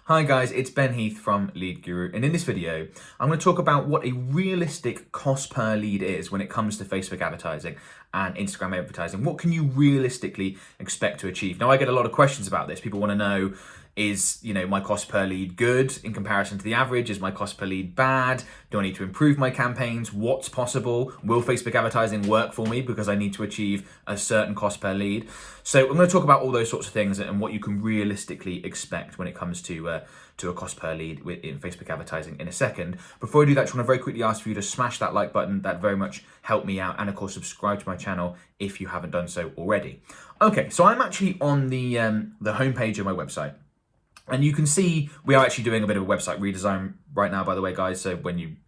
Hi guys, it's Ben Heath from Lead Guru, and in this video, I'm going to talk about what a realistic cost per lead is when it comes to Facebook advertising and Instagram advertising. What can you realistically expect to achieve? Now, I get a lot of questions about this. People want to know, is my cost per lead good in comparison to the average? Is my cost per lead bad? Do I need to improve my campaigns? What's possible? Will Facebook advertising work for me because I need to achieve a certain cost per lead? So I'm going to talk about all those sorts of things and what you can realistically expect when it comes to a cost per lead in Facebook advertising in a second. Before I do that, I just want to very quickly ask for you to smash that like button. That very much helped me out, and of course subscribe to my channel if you haven't done so already. Okay, so I'm actually on the homepage of my website. And you can see we are actually doing a bit of a website redesign right now, by the way, guys. So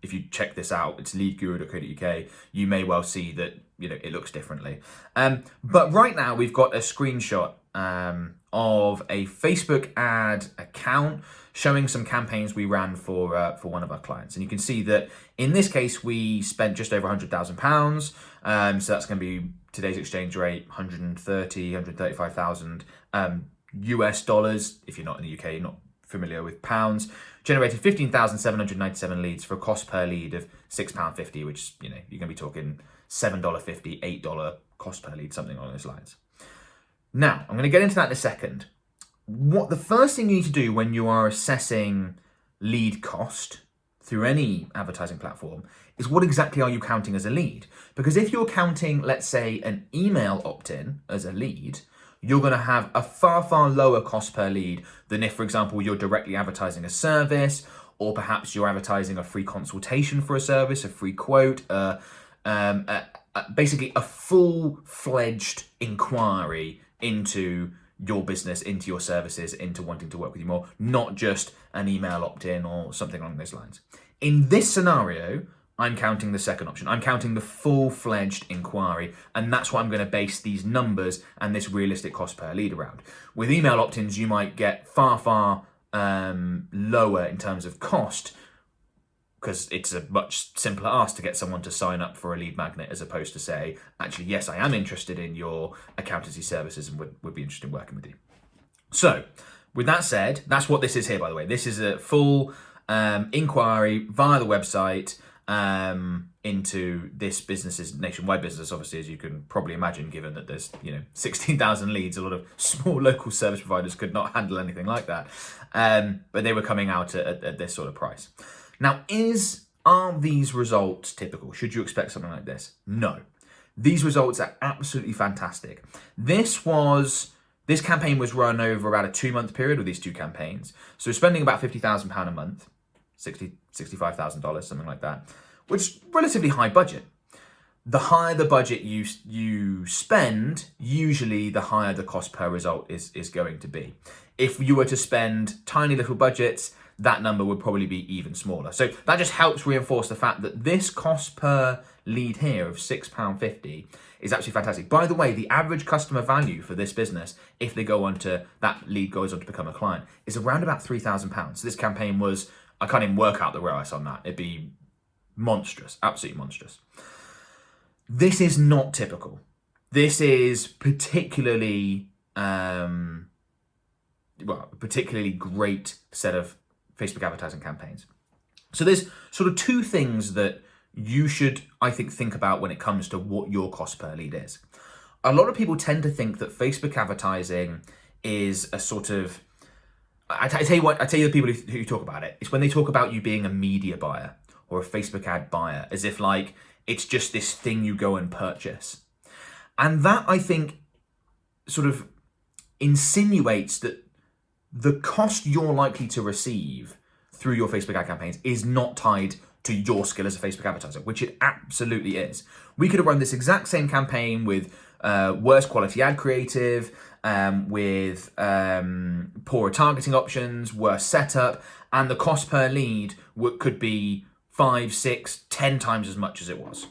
if you check this out, it's leadguru.co.uk. You may well see that it looks differently. But right now we've got a screenshot of a Facebook ad account showing some campaigns we ran for one of our clients, and you can see that in this case we spent just over £100,000. So that's going to be today's exchange rate, 135,000. US dollars. If you're not in the UK, you're not familiar with pounds. Generated 15,797 leads for a cost per lead of £6.50, which you're going to be talking $7.50, $8 cost per lead, something along those lines. Now, I'm going to get into that in a second. What the first thing you need to do when you are assessing lead cost through any advertising platform is, what exactly are you counting as a lead? Because if you're counting, let's say, an email opt-in as a lead, you're going to have a far, far lower cost per lead than if, for example, you're directly advertising a service, or perhaps you're advertising a free consultation for a service, a free quote, basically a full-fledged inquiry into your business, into your services, into wanting to work with you more, not just an email opt-in or something along those lines. In this scenario, I'm counting the second option. I'm counting the full-fledged inquiry, and that's what I'm going to base these numbers and this realistic cost per lead around. With email opt-ins, you might get far, far lower in terms of cost, because it's a much simpler ask to get someone to sign up for a lead magnet, as opposed to say, actually, yes, I am interested in your accountancy services and would be interested in working with you. So with that said, that's what this is here, by the way. This is a full inquiry via the website into this business's nationwide business, obviously, as you can probably imagine, given that there's 16,000 leads. A lot of small local service providers could not handle anything like that, but they were coming out at this sort of price. Now, are these results typical? Should you expect something like this? No. These results are absolutely fantastic. This campaign was run over about a 2-month period with these two campaigns. So we're spending about £50,000 a month, $65,000, something like that, which is relatively high budget. The higher the budget you spend, usually the higher the cost per result is going to be. If you were to spend tiny little budgets, that number would probably be even smaller. So that just helps reinforce the fact that this cost per lead here of £6.50 is actually fantastic. By the way, the average customer value for this business, if they go on to, that lead goes on to become a client, is around about £3,000. So this campaign was, I can't even work out the ROAS on that. It'd be monstrous, absolutely monstrous. This is not typical. This is particularly particularly great set of Facebook advertising campaigns. So there's sort of two things that you should, I think about when it comes to what your cost per lead is. A lot of people tend to think that Facebook advertising is a sort of, I tell you the people who talk about it, it's when they talk about you being a media buyer or a Facebook ad buyer, as if like it's just this thing you go and purchase. And that, I think, sort of insinuates that the cost you're likely to receive through your Facebook ad campaigns is not tied to your skill as a Facebook advertiser, which it absolutely is. We could have run this exact same campaign with worse quality ad creative, with poorer targeting options, worse setup, and the cost per lead could be 5, 6, 10 times as much as it was.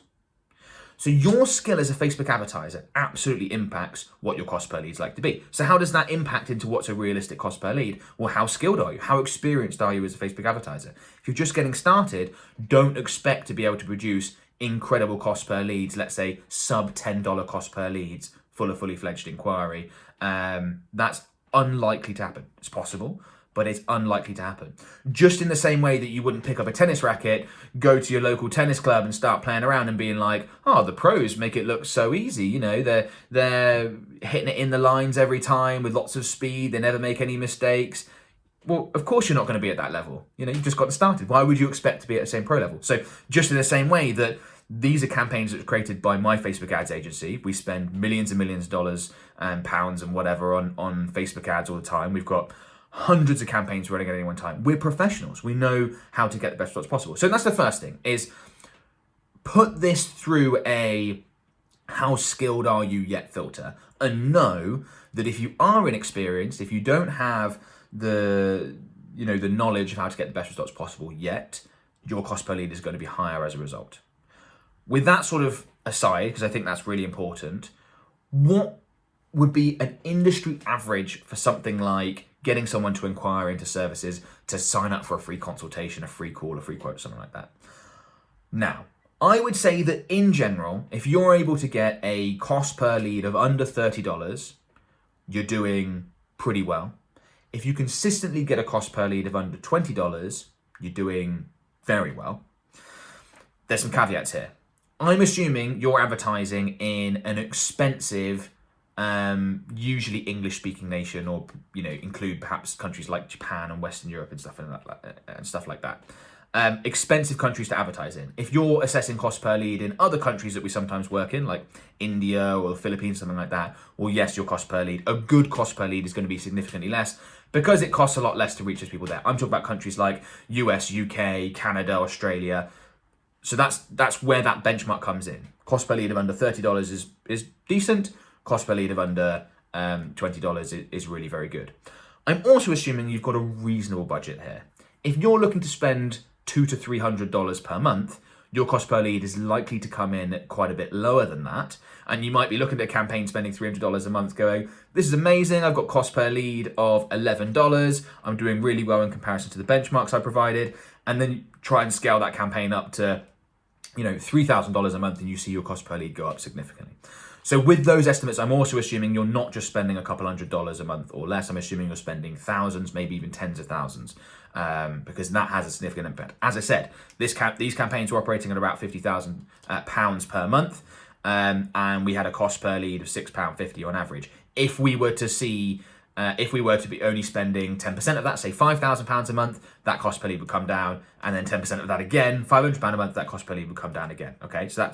So your skill as a Facebook advertiser absolutely impacts what your cost per lead is like to be. So how does that impact into what's a realistic cost per lead? Well, how skilled are you? How experienced are you as a Facebook advertiser? If you're just getting started, don't expect to be able to produce incredible cost per leads, let's say sub $10 cost per leads, full of fully fledged inquiry. That's unlikely to happen. It's possible, but it's unlikely to happen. Just in the same way that you wouldn't pick up a tennis racket, go to your local tennis club and start playing around and being like, oh, the pros make it look so easy. You know, they're hitting it in the lines every time with lots of speed. They never make any mistakes. Well, of course you're not going to be at that level. You know, you've just gotten started. Why would you expect to be at the same pro level? So just in the same way that these are campaigns that were created by my Facebook ads agency. We spend millions and millions of dollars and pounds and whatever on Facebook ads all the time. We've got hundreds of campaigns running at any one time. We're professionals. We know how to get the best results possible. So that's the first thing, is put this through a how skilled are you yet filter, and know that if you are inexperienced, if you don't have the knowledge of how to get the best results possible yet, your cost per lead is going to be higher as a result. With that sort of aside, because I think that's really important, what would be an industry average for something like getting someone to inquire into services, to sign up for a free consultation, a free call, a free quote, something like that? Now, I would say that in general, if you're able to get a cost per lead of under $30, you're doing pretty well. If you consistently get a cost per lead of under $20, you're doing very well. There's some caveats here. I'm assuming you're advertising in an expensive, usually English-speaking nation, or include perhaps countries like Japan and Western Europe and stuff like that. Expensive countries to advertise in. If you're assessing cost per lead in other countries that we sometimes work in, like India or the Philippines, something like that, well, yes, your cost per lead, a good cost per lead, is going to be significantly less because it costs a lot less to reach those people there. I'm talking about countries like US, UK, Canada, Australia. So that's where that benchmark comes in. Cost per lead of under $30 is decent. Cost per lead of under $20 is really very good. I'm also assuming you've got a reasonable budget here. If you're looking to spend $200 to $300 per month, your cost per lead is likely to come in quite a bit lower than that. And you might be looking at a campaign spending $300 a month going, this is amazing, I've got cost per lead of $11, I'm doing really well in comparison to the benchmarks I provided, and then you try and scale that campaign up to $3,000 a month, and you see your cost per lead go up significantly. So with those estimates, I'm also assuming you're not just spending a couple $100 a month or less. I'm assuming you're spending thousands, maybe even tens of thousands, because that has a significant impact. As I said, these campaigns were operating at about £50,000 per month, and we had a cost per lead of £6.50 on average. If we were to be only spending 10% of that, say £5,000 a month, that cost per lead would come down, and then 10% of that again, £500 a month, that cost per lead would come down again. Okay, so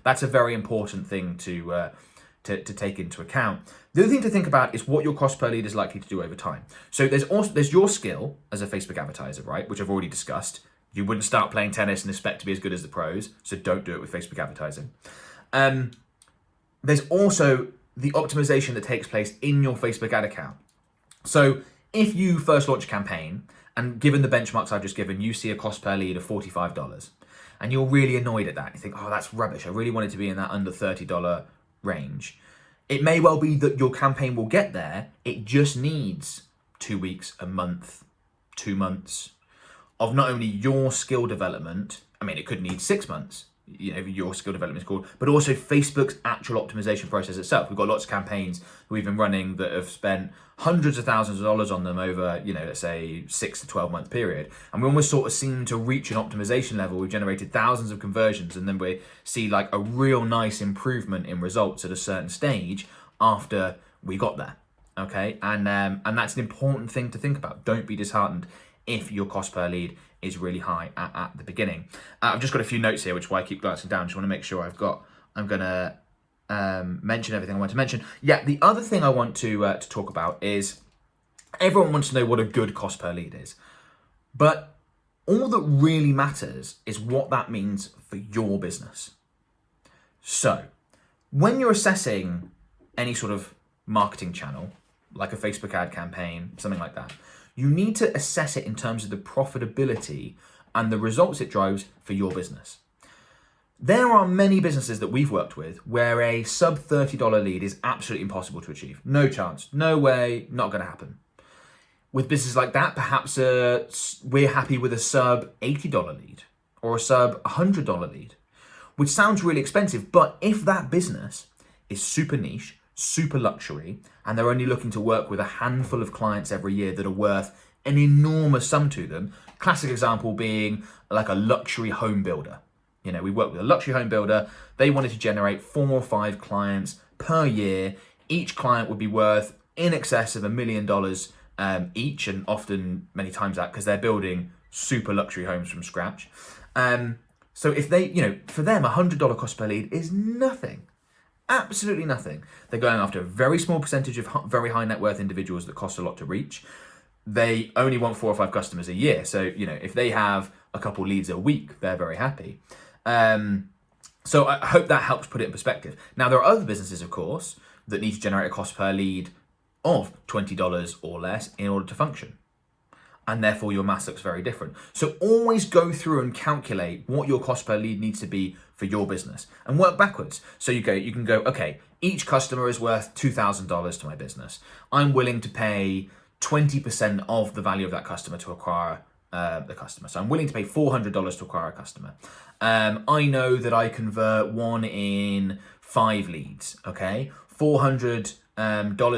that's a very important thing to take into account. The other thing to think about is what your cost per lead is likely to do over time. So there's your skill as a Facebook advertiser, right, which I've already discussed. You wouldn't start playing tennis and expect to be as good as the pros, so don't do it with Facebook advertising. There's also the optimization that takes place in your Facebook ad account. So if you first launch a campaign, and given the benchmarks I've just given, you see a cost per lead of $45, and you're really annoyed at that. You think, oh, that's rubbish. I really wanted to be in that under $30 range. It may well be that your campaign will get there. It just needs 2 weeks, a month, 2 months of not only your skill development. I mean, it could need 6 months. Your skill development is called, but also Facebook's actual optimization process itself. We've got lots of campaigns that we've been running that have spent hundreds of thousands of dollars on them over, let's say 6 to 12 month period. And we almost sort of seem to reach an optimization level. We've generated thousands of conversions, and then we see like a real nice improvement in results at a certain stage after we got there. Okay. And that's an important thing to think about. Don't be disheartened if your cost per lead is really high at the beginning. I've just got a few notes here, which is why I keep glancing down. Just want to make sure I'm going to mention everything I want to mention. Yeah, the other thing I want to talk about is everyone wants to know what a good cost per lead is. But all that really matters is what that means for your business. So when you're assessing any sort of marketing channel, like a Facebook ad campaign, something like that, you need to assess it in terms of the profitability and the results it drives for your business. There are many businesses that we've worked with where a sub $30 lead is absolutely impossible to achieve. No chance, no way, not going to happen. With businesses like that, perhaps we're happy with a sub $80 lead or a sub $100 lead, which sounds really expensive. But if that business is super niche, super luxury, and they're only looking to work with a handful of clients every year that are worth an enormous sum to them. Classic example being like a luxury home builder. You know, we work with a luxury home builder. They wanted to generate 4 or 5 clients per year. Each client would be worth in excess of $1 million each, and often many times that, because they're building super luxury homes from scratch. So if they, you know, for them, $100 cost per lead is nothing. Absolutely nothing. They're going after a very small percentage of very high net worth individuals that cost a lot to reach. They only want 4 or 5 customers a year. So, you know, if they have a couple leads a week, they're very happy. So I hope that helps put it in perspective. Now, there are other businesses, of course, that need to generate a cost per lead of $20 or less in order to function. And therefore your maths looks very different. So always go through and calculate what your cost per lead needs to be for your business and work backwards. So you can go, okay, each customer is worth $2,000 to my business. I'm willing to pay 20% of the value of that customer to acquire the customer. So I'm willing to pay $400 to acquire a customer. I know that I convert 1 in 5 leads, okay? $400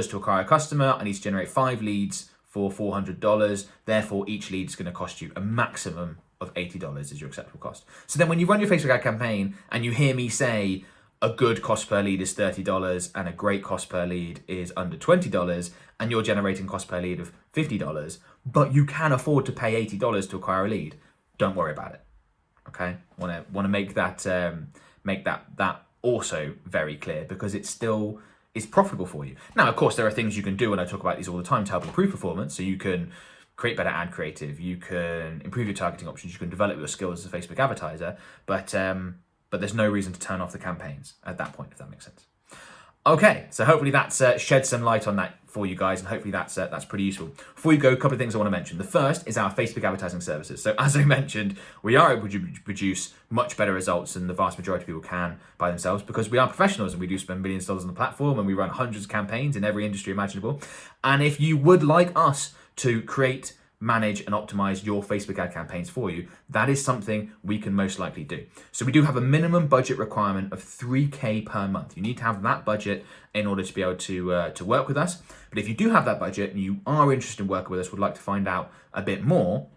to acquire a customer. I need to generate 5 leads for $400. Therefore, each lead is going to cost you a maximum of $80 is your acceptable cost. So then when you run your Facebook ad campaign and you hear me say a good cost per lead is $30 and a great cost per lead is under $20, and you're generating cost per lead of $50, but you can afford to pay $80 to acquire a lead, don't worry about it. Okay, want to make that also very clear, because it's still is profitable for you. Now, of course, there are things you can do, and I talk about these all the time, to help improve performance. So you can create better ad creative, you can improve your targeting options, you can develop your skills as a Facebook advertiser, but there's no reason to turn off the campaigns at that point, if that makes sense. Okay, so hopefully that's shed some light on that for you guys, and hopefully that's pretty useful. Before you go, a couple of things I want to mention. The first is our Facebook advertising services. So as I mentioned, we are able to produce much better results than the vast majority of people can by themselves, because we are professionals and we do spend millions of dollars on the platform, and we run hundreds of campaigns in every industry imaginable. And if you would like us to create, manage and optimize your Facebook ad campaigns for you, that is something we can most likely do. So we do have a minimum budget requirement of $3,000 per month. You need to have that budget in order to be able to work with us. But if you do have that budget and you are interested in working with us, would like to find out a bit more,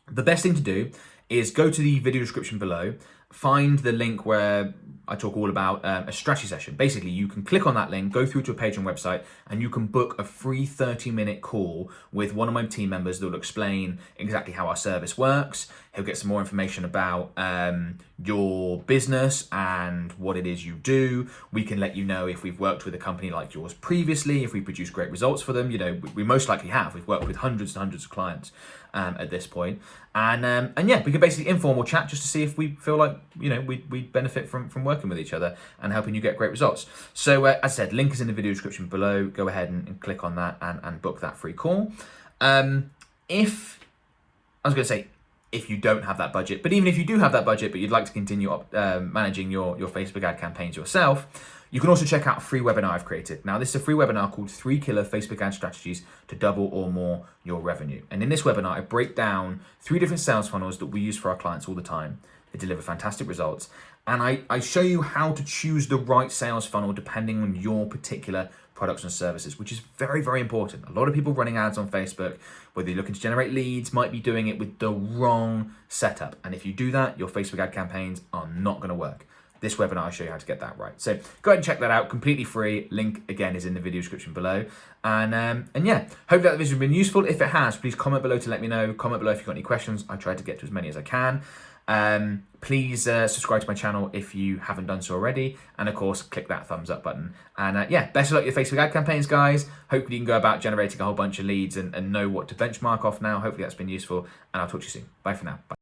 the best thing to do is go to the video description below, find the link where I talk all about a strategy session. Basically, you can click on that link, go through to a page on website, and you can book a free 30-minute call with one of my team members that will explain exactly how our service works. He'll get some more information about your business and what it is you do. We can let you know if we've worked with a company like yours previously, if we produce great results for them. You know, we most likely have. We've worked with hundreds and hundreds of clients at this point. And yeah, we can basically informal chat just to see if we feel like, you know, we benefit from working with each other and helping you get great results. So as I said, link is in the video description below. Go ahead and click on that and book that free call. If you don't have that budget, but even if you do have that budget, but you'd like to continue managing your Facebook ad campaigns yourself, you can also check out a free webinar I've created. Now, this is a free webinar called 3 Killer Facebook Ad Strategies to Double or More Your Revenue. And in this webinar, I break down 3 different sales funnels that we use for our clients all the time. They deliver fantastic results. And I show you how to choose the right sales funnel depending on your particular products and services, which is very, very important. A lot of people running ads on Facebook, whether you're looking to generate leads, might be doing it with the wrong setup. And if you do that, your Facebook ad campaigns are not going to work. This webinar, I'll show you how to get that right. So go ahead and check that out, completely free. Link again is in the video description below. And yeah, hope that video has been useful. If it has, please comment below to let me know. Comment below if you've got any questions. I try to get to as many as I can. Please subscribe to my channel if you haven't done so already, and of course click that thumbs up button. And yeah, best of luck with your Facebook ad campaigns, guys. Hopefully you can go about generating a whole bunch of leads and know what to benchmark off now. Hopefully that's been useful, and I'll talk to you soon. Bye for now. Bye.